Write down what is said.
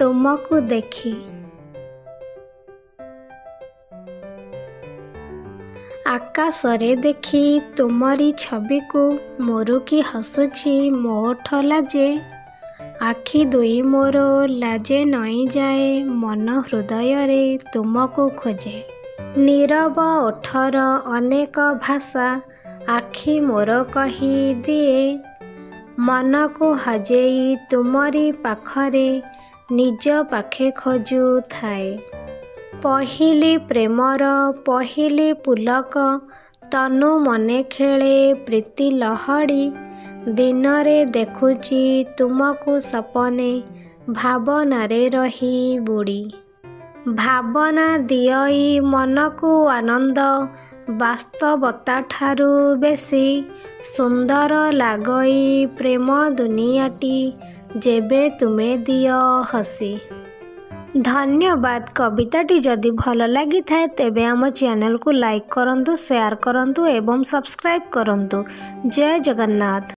ତୁମକୁ ଦେଖି। ଆକାଶରେ ଦେଖି ତୁମରି ଛବିକୁ ମୁରୁକି ହସୁଛି ମୋ ଓଠ ଲାଜେ। ଆଖି ଦୁଇ ମୋର ଲାଜେ ନଇଁଯାଏ, ମନ ହୃଦୟରେ ତୁମକୁ ଖୋଜେ। ନୀରବ ଓଠର ଅନେକ ଭାଷା ଆଖି ମୋର କହିଦିଏ। ମନକୁ ହଜେଇ ତୁମରି ପାଖରେ ନିଜ ପାଖେ ଖୋଜୁଥାଏ। ପହିଲି ପ୍ରେମର ପହିଲି ପୁଲକ ତନୁ ମନେ ଖେଳେ ପ୍ରୀତି ଲହଡ଼ି। ଦିନରେ ଦେଖୁଛି ତୁମକୁ ସପନେ ଭାବନାରେ ରହି ବୁଡ଼ି। ଭାବନା ଦିଅଇ ମନକୁ ଆନନ୍ଦ ବାସ୍ତବତାଠାରୁ ବେଶୀ ସୁନ୍ଦର ଲାଗଇ ପ୍ରେମ ଦୁନିଆଟି ଯେବେ ତୁମେ ଦିଅ ହସି। ଧନ୍ୟବାଦ। କବିତାଟି ଯଦି ଭଲ ଲାଗିଥାଏ ତେବେ ଆମ ଚ୍ୟାନେଲକୁ ଲାଇକ୍ କରନ୍ତୁ, ସେୟାର କରନ୍ତୁ ଏବଂ ସବସ୍କ୍ରାଇବ୍ କରନ୍ତୁ। ଜୟ ଜଗନ୍ନାଥ।